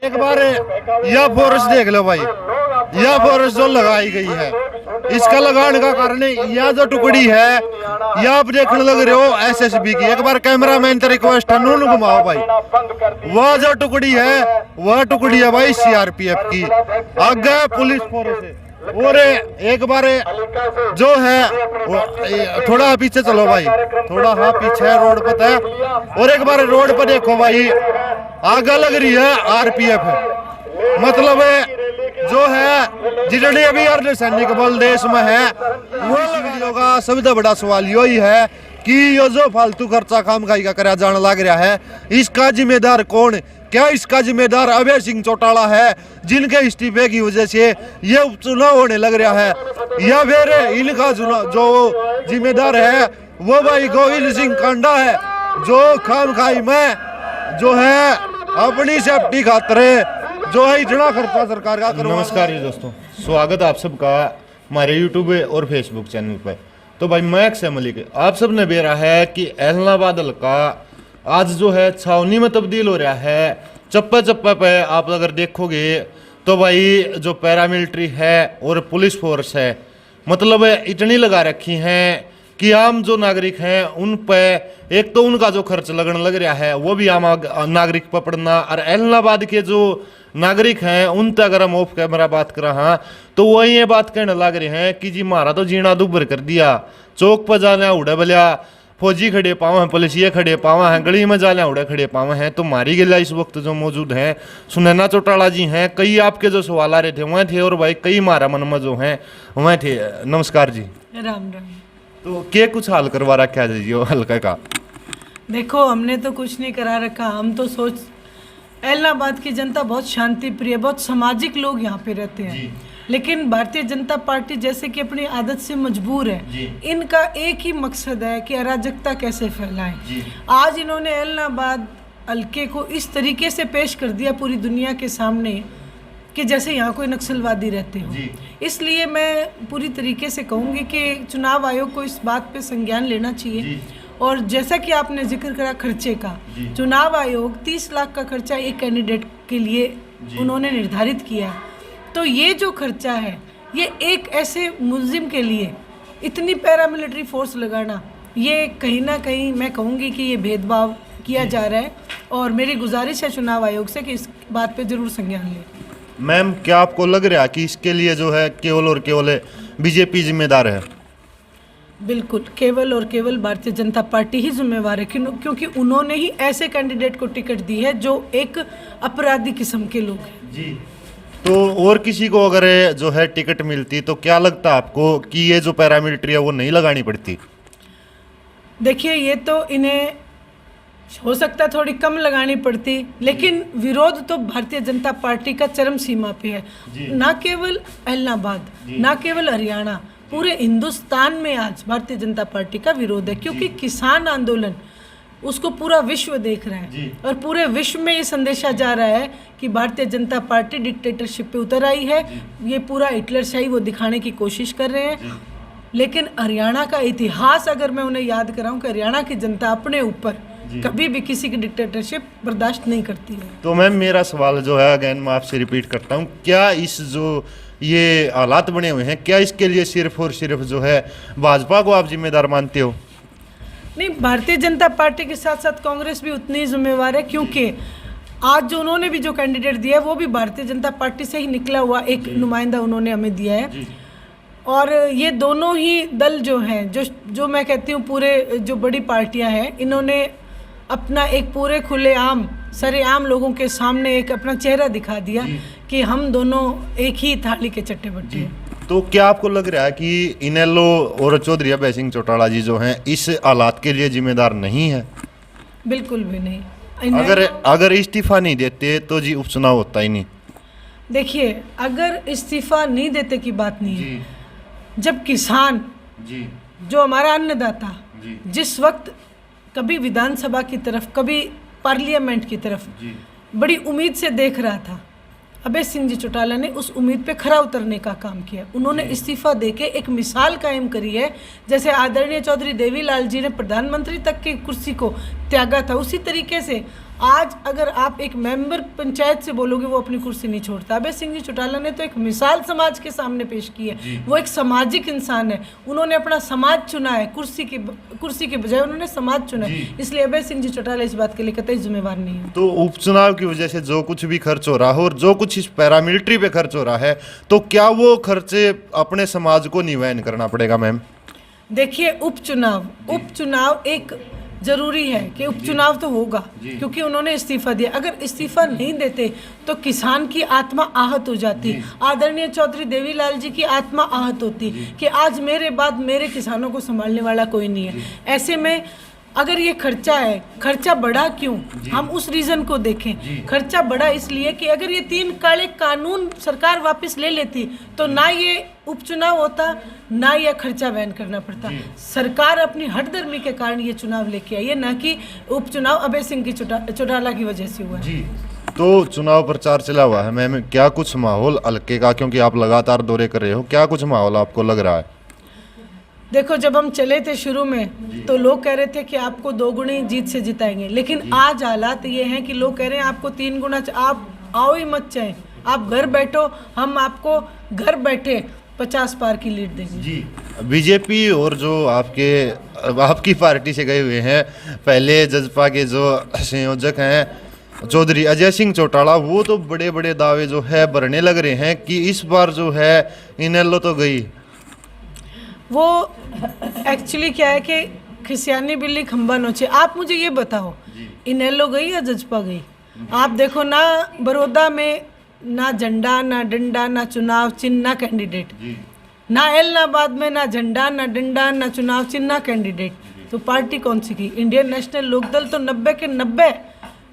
एक बार यह फोर्स देख लो भाई, यह फोर्स जो लगाई गई है, इसका लगाने का कारण यह जो टुकड़ी है, यह आप देखने लग रहे हो एसएसबी की। एक बार कैमरामैन से रिक्वेस्ट है, नून घुमाओ भाई। वह जो टुकड़ी है, वह टुकड़ी है भाई सीआरपीएफ की, आगे पुलिस फोर्स है। और एक बार जो है थोड़ा पीछे चलो भाई, थोड़ा हाँ पीछे रोड पर है। और एक बार रोड पर देखो भाई, आगे लग रही है आरपीएफ है। मतलब जो है जितने अभी अर्धसैनिक बल देश में है, वो वीडियो का सबसे बड़ा सवाल यही है कि ये जो फालतू खर्चा खामखाई का करा जाने लग रहा है, इसका जिम्मेदार कौन? क्या इसका जिम्मेदार अभय सिंह चौटाला है, जिनके इस्तीफे की वजह से ये उपचुनाव होने लग रहा है, या फिर इनका जो जिम्मेदार है वो भाई गोविंद सिंह कांडा है, जो खामखाई में जो है अपनी सेफ्टी खातिर जो है इतना खर्चा सरकार का करवा। नमस्कार जी दोस्तों, स्वागत आप सबका हमारे यूट्यूब और फेसबुक चैनल पर। तो भाई मैं अक्षय मलिक, आप सब ने बेरा है कि एलनाबाद हल्का आज जो है छावनी में तब्दील हो रहा है। चप्पे चप्पे पे आप अगर देखोगे तो भाई जो पैरामिलिट्री है और पुलिस फोर्स है, मतलब इतनी लगा रखी हैं कि आम जो नागरिक हैं उन पे एक तो उनका जो खर्च लगने लग रहा है वो भी आम नागरिक पर पड़ना, और एलनाबाद के जो नागरिक हैं उन तक अगर हम ऑफ कैमरा बात कर रहा तो वो ये बात कहने लग रहे हैं कि जी मारा तो जीना दुबर कर दिया, चौक पर जाना उड़े बलिया फौजी खड़े पावा हैं, पुलिसिया खड़े पावा हैं, गली में जाने उड़े खड़े पावा हैं। तो मारी गिला इस वक्त जो मौजूद हैं सुनैना चौटाला जी हैं। कई आपके जो सवाल आ रहे थे वह थे, और भाई कई मारा मन में जो हैं वह थे। नमस्कार जी। राम राम। तो क्या कुछ हाल करवा रखा है जी हल्का का? देखो हमने तो कुछ नहीं करा रखा, हम तो एलनाबाद की जनता बहुत शांति प्रिय, बहुत सामाजिक लोग यहाँ पे रहते हैं, लेकिन भारतीय जनता पार्टी जैसे कि अपनी आदत से मजबूर है। इनका एक ही मकसद है कि अराजकता कैसे फैलाएं। आज इन्होंने एलनाबाद हल्के को इस तरीके से पेश कर दिया पूरी दुनिया के सामने कि जैसे यहाँ कोई नक्सलवादी रहते हो। इसलिए मैं पूरी तरीके से कहूँगी कि चुनाव आयोग को इस बात पे संज्ञान लेना चाहिए। और जैसा कि आपने जिक्र करा खर्चे का, चुनाव आयोग 30 लाख का खर्चा एक कैंडिडेट के लिए उन्होंने निर्धारित किया है। तो ये जो खर्चा है, ये एक ऐसे मुलजिम के लिए इतनी पैरामिलिट्री फोर्स लगाना, ये कहीं ना कहीं मैं कहूँगी कि ये भेदभाव किया जा रहा है। और मेरी गुजारिश है चुनाव आयोग से कि इस बात पे ज़रूर संज्ञान लें। मैम, क्या आपको लग रहा है कि इसके लिए जो है केवल और केवल बीजेपी जिम्मेदार है? बिल्कुल, केवल और केवल भारतीय जनता पार्टी ही जिम्मेवार है, क्योंकि उन्होंने ही ऐसे कैंडिडेट को टिकट दी है जो एक अपराधी किस्म के लोग हैं। जी। तो और किसी को अगर जो है टिकट मिलती तो क्या लगता है आपको कि ये जो पैरामिलिट्री है वो नहीं लगानी पड़ती? देखिए, ये तो इन्हें हो सकता है थोड़ी कम लगानी पड़ती, लेकिन विरोध तो भारतीय जनता पार्टी का चरम सीमा पे है। ना केवल एलनाबाद, ना केवल हरियाणा, पूरे हिंदुस्तान में आज भारतीय जनता पार्टी का विरोध है, क्योंकि किसान आंदोलन उसको पूरा विश्व देख रहा है। और पूरे विश्व में ये संदेशा जा रहा है कि भारतीय जनता पार्टी डिक्टेटरशिप पे उतर आई है। ये पूरा हिटलरशाही वो दिखाने की कोशिश कर रहे हैं। लेकिन हरियाणा का इतिहास अगर मैं उन्हें याद कराऊं कि हरियाणा की जनता अपने ऊपर कभी भी किसी की डिक्टेटरशिप बर्दाश्त नहीं करती है। तो मैम, मेरा सवाल जो है अगेन मैं आपसे रिपीट करता हूँ, क्या इस जो ये हालात बने हुए हैं, क्या इसके लिए सिर्फ और सिर्फ जो है भाजपा को आप जिम्मेदार मानते हो? नहीं, भारतीय जनता पार्टी के साथ साथ कांग्रेस भी उतनी ही जिम्मेवार है, क्योंकि आज जो उन्होंने भी जो कैंडिडेट दिया है वो भी भारतीय जनता पार्टी से ही निकला हुआ एक नुमाइंदा उन्होंने हमें दिया है। और ये दोनों ही दल जो हैं, जो मैं कहती हूँ पूरे जो बड़ी पार्टियां हैं, इन्होंने अपना एक पूरे खुलेआम सरेआम लोगों के सामने एक अपना चेहरा दिखा दिया कि हम दोनों एक ही थाली के चट्टे बट्टे हैं। तो क्या आपको लग रहा है कि इनेलो और चौधरी अभय सिंह चौटाला जी जो हैं इस हालात के लिए जिम्मेदार नहीं है? बिल्कुल भी नहीं। अगर इस्तीफा नहीं देते तो जी उपचुनाव होता ही नहीं। देखिए, अगर इस्तीफा नहीं देते की बात नहीं है, जब किसान जो हमारा अन्नदाता जिस वक्त कभी विधानसभा की तरफ, कभी पार्लियामेंट की तरफ बड़ी उम्मीद से देख रहा था, अभय सिंह जी चौटाला ने उस उम्मीद पे खरा उतरने का काम किया। उन्होंने इस्तीफा देके एक मिसाल कायम करी है। जैसे आदरणीय चौधरी देवीलाल जी ने प्रधानमंत्री तक की कुर्सी को त्यागा था, उसी तरीके से आज अगर आप एक मेंबर पंचायत से बोलोगे वो अपनी कुर्सी नहीं छोड़ता। अभय सिंह जी चौटाला ने तो एक मिसाल समाज के सामने पेश की है। वो एक सामाजिक इंसान है, उन्होंने अपना समाज चुना है, कुर्सी के बजाय उन्होंने समाज चुना है। इसलिए अभय सिंह जी चौटाला इस बात के लिए कतई जिम्मेवार नहीं है। तो उपचुनाव की वजह से जो कुछ भी खर्च हो रहा है और जो कुछ इस पैरामिलिट्री पे खर्च हो रहा है, तो क्या वो खर्चे अपने समाज को नहीं वहन करना पड़ेगा मैम? देखिए, उपचुनाव एक जरूरी है कि उपचुनाव तो होगा, क्योंकि उन्होंने इस्तीफा दिया। अगर इस्तीफा नहीं देते तो किसान की आत्मा आहत हो जाती, आदरणीय चौधरी देवीलाल जी की आत्मा आहत होती कि आज मेरे बाद मेरे किसानों को संभालने वाला कोई नहीं है। ऐसे में अगर ये खर्चा है, खर्चा बढ़ा क्यों, हम उस रीज़न को देखें। खर्चा बढ़ा इसलिए कि अगर ये 3 काले कानून सरकार वापस ले लेती तो ना ये उपचुनाव होता, ना यह खर्चा वहन करना पड़ता। सरकार अपनी हठधर्मी के कारण ये चुनाव लेके आई है, ना कि उपचुनाव अभय सिंह की चौटाला की वजह से हुआ है। तो चुनाव प्रचार चला हुआ है मैम, क्या कुछ माहौल हल्के का, क्योंकि आप लगातार दौरे कर रहे हो, क्या कुछ माहौल आपको लग रहा है? देखो, जब हम चले थे शुरू में तो लोग कह रहे थे कि आपको 2 गुनी जीत से जिताएंगे, लेकिन आज हालात ये हैं कि लोग कह रहे हैं आपको 3 गुना, आप आओ ही मत चाहें, आप घर बैठो, हम आपको घर बैठे 50 पार की लीड देंगे। जी, बीजेपी और जो आपकी पार्टी से गए हुए हैं पहले जजपा के जो संयोजक हैं चौधरी अजय सिंह चौटाला, वो तो बड़े बड़े दावे जो है भरने लग रहे हैं कि इस बार जो है इनेलो तो गई। वो एक्चुअली क्या है कि खिसियानी बिल्ली खंबा नोचे। आप मुझे ये बताओ, इनेलो गई या जजपा गई? आप देखो ना, बड़ौदा में ना झंडा, ना डंडा, ना चुनाव चिन्ह, ना कैंडिडेट, ना एलनाबाद में ना झंडा, ना डंडा, ना चुनाव चिन्ह, ना कैंडिडेट। तो पार्टी कौन सी की? इंडियन नेशनल लोकदल तो 90 के 90।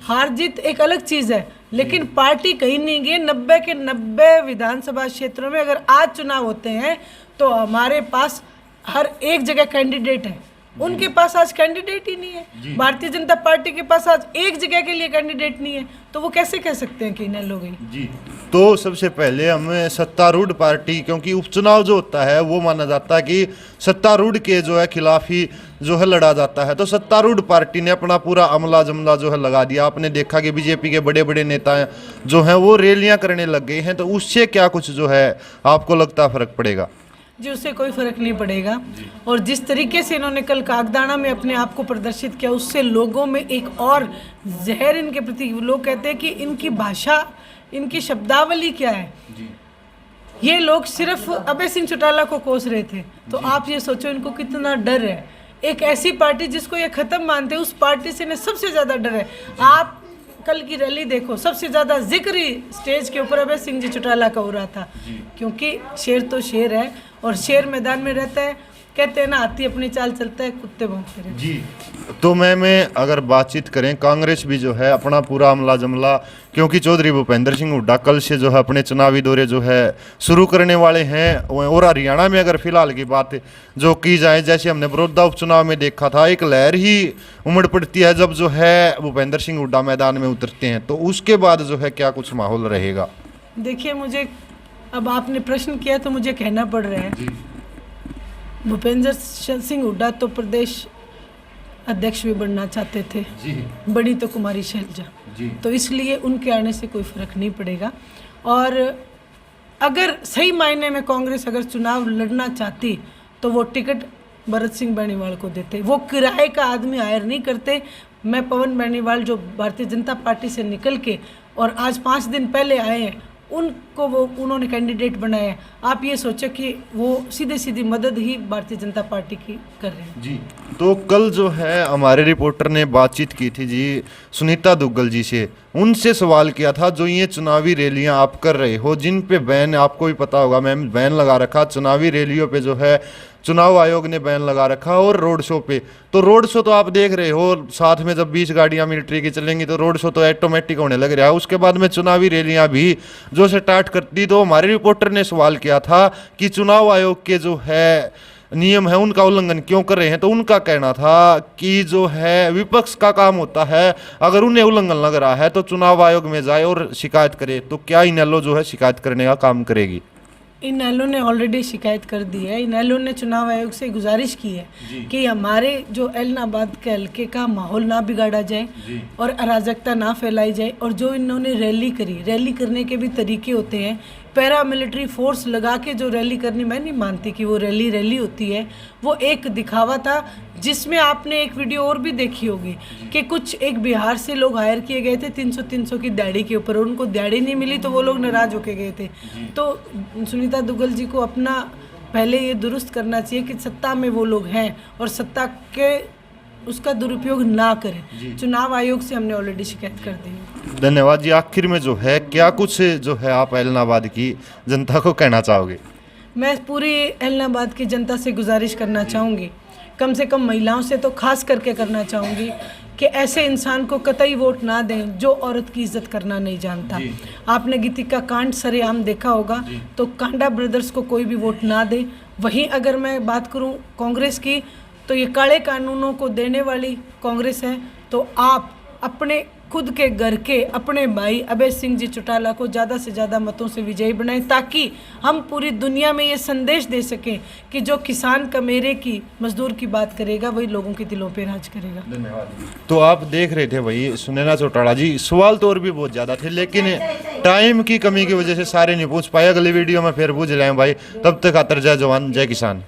हार जीत एक अलग चीज़ है, लेकिन पार्टी कहीं नहीं गई। 90 के 90 विधानसभा क्षेत्रों में अगर आज चुनाव होते हैं तो हमारे पास हर एक जगह कैंडिडेट है, उनके पास आज कैंडिडेट ही नहीं है। भारतीय जनता पार्टी के पास आज एक जगह के लिए कैंडिडेट नहीं है, तो वो कैसे कह सकते हैं कि इनेलो गई? जी, तो सबसे पहले हमें सत्तारूढ़ पार्टी, क्योंकि उपचुनाव जो होता है वो माना जाता है कि सत्तारूढ़ के जो है खिलाफ ही जो है लड़ा जाता है, तो सत्तारूढ़ पार्टी ने अपना पूरा अमला जमला जो है लगा दिया। आपने देखा कि बीजेपी के बड़े बड़े नेता जो हैं वो रैलियां करने लग गए हैं, तो उससे क्या कुछ जो है आपको लगता फर्क पड़ेगा? जी, उससे कोई फर्क नहीं पड़ेगा। और जिस तरीके से इन्होंने कल कागदाना में अपने आप को प्रदर्शित किया, उससे लोगों में एक और जहर इनके प्रति, लोग कहते हैं कि इनकी भाषा, इनकी शब्दावली क्या है। ये लोग सिर्फ अभय सिंह चौटाला को कोस रहे थे, तो आप ये सोचो इनको कितना डर है। एक ऐसी पार्टी जिसको ये खत्म मानते हैं, उस पार्टी से इन्हें सबसे ज़्यादा डर है। आप कल की रैली देखो, सबसे ज़्यादा जिक्र ही स्टेज के ऊपर अभय सिंह जी चौटाला का हो रहा था, क्योंकि शेर तो शेर है और शेर मैदान में रहता है। कहते हैं ना, हाथी अपनी चाल चलता है, कुत्ते भौंकते रहते हैं। जी, तो मैम अगर बातचीत करें, कांग्रेस भी जो है अपना पूरा अमला जमला, क्योंकि चौधरी भूपेंद्र सिंह हुड्डा कल से जो है अपने चुनावी दौरे जो है शुरू करने वाले हैं। और हरियाणा में अगर फिलहाल की बात जो की जाए, जैसे हमने बड़ौदा उपचुनाव में देखा था, एक लहर ही उमड़ पड़ती है जब जो है भूपेंद्र सिंह हुड्डा मैदान में उतरते हैं, तो उसके बाद जो है क्या कुछ माहौल रहेगा? देखिए, मुझे अब आपने प्रश्न किया तो मुझे कहना पड़ रहा है। भूपेंद्र सिंह हुड्डा तो प्रदेश अध्यक्ष भी बनना चाहते थे, बड़ी तो कुमारी शैलजा, तो इसलिए उनके आने से कोई फर्क नहीं पड़ेगा। और अगर सही मायने में कांग्रेस अगर चुनाव लड़ना चाहती तो वो टिकट भरत सिंह बेनीवाल को देते। वो किराए का आदमी हायर नहीं करते। मैं पवन बेनीवाल जो भारतीय जनता पार्टी से निकल के और आज 5 दिन पहले आए हैं, उनको उन्होंने कैंडिडेट बनाया है। आप ये सोचो कि वो सीधे सीधी मदद ही भारतीय जनता पार्टी की कर रहे हैं। जी, तो कल जो है हमारे रिपोर्टर ने बातचीत की थी जी सुनीता दुग्गल जी से, उनसे सवाल किया था, जो ये चुनावी रैलियां आप कर रहे हो, जिन पे बैन, आपको भी पता होगा मैम, बैन लगा रखा चुनावी रैलियों पे जो है चुनाव आयोग ने बैन लगा रखा, और रोड शो पे, तो रोड शो तो आप देख रहे हो, साथ में जब 20 गाड़ियां मिलिट्री की चलेंगी तो रोड शो तो ऑटोमेटिक होने लग रहा है। उसके बाद में चुनावी रैलियां भी जो स्टार्ट करती, तो हमारे रिपोर्टर ने सवाल किया था कि चुनाव आयोग के जो है नियम है उनका उल्लंघन क्यों कर रहे हैं, तो उनका कहना था कि जो है विपक्ष का काम होता है, अगर उन्हें उल्लंघन लग रहा है तो चुनाव आयोग में जाए और शिकायत करे। तो क्या इनेलो जो है शिकायत करने का काम करेगी? इनेलो ने ऑलरेडी शिकायत कर दी है। इनेलो ने चुनाव आयोग से गुजारिश की है कि हमारे जो एलनाबाद के हल्के का माहौल ना बिगाड़ा जाए और अराजकता ना फैलाई जाए। और जो इन्होंने रैली करी, रैली करने के भी तरीके होते हैं। पैरामिलिट्री फोर्स लगा के जो रैली करनी, मैं नहीं मानती कि वो रैली होती है। वो एक दिखावा था, जिसमें आपने एक वीडियो और भी देखी होगी कि कुछ एक बिहार से लोग हायर किए गए थे 300 की दिहाड़ी के ऊपर, उनको दिहाड़ी नहीं मिली तो वो लोग नाराज होके गए थे। तो सुनीता दुग्गल जी को अपना पहले ये दुरुस्त करना चाहिए कि सत्ता में वो लोग हैं और सत्ता के उसका दुरुपयोग ना करें। चुनाव आयोग से हमने ऑलरेडी शिकायत कर दी है। धन्यवाद जी। आखिर में जो है क्या कुछ जो है आप एलनाबाद की जनता को कहना चाहोगे? मैं पूरी एलनाबाद की जनता से गुजारिश करना चाहूँगी, कम से कम महिलाओं से तो खास करके करना चाहूँगी कि ऐसे इंसान को कतई वोट ना दें जो औरत की इज्जत करना नहीं जानता। आपने गीतिका कांड सरेआम देखा होगा, तो कांडा ब्रदर्स को कोई भी वोट ना दे। वहीं अगर मैं बात करूं कांग्रेस की, तो ये काले कानूनों को देने वाली कांग्रेस है। तो आप अपने खुद के घर के अपने भाई अभय सिंह जी चौटाला को ज़्यादा से ज़्यादा मतों से विजयी बनाएं, ताकि हम पूरी दुनिया में ये संदेश दे सकें कि जो किसान कमेरे की, मजदूर की बात करेगा वही लोगों के दिलों पे राज करेगा। धन्यवाद। तो आप देख रहे थे भाई सुनैना चौटाला जी। सवाल तो और भी बहुत ज़्यादा थे, लेकिन टाइम की कमी की वजह से सारे नहीं पूछ पाए। अगली वीडियो में फिर पूछ रहे हैं भाई। तब तक खातर जय जवान जय किसान।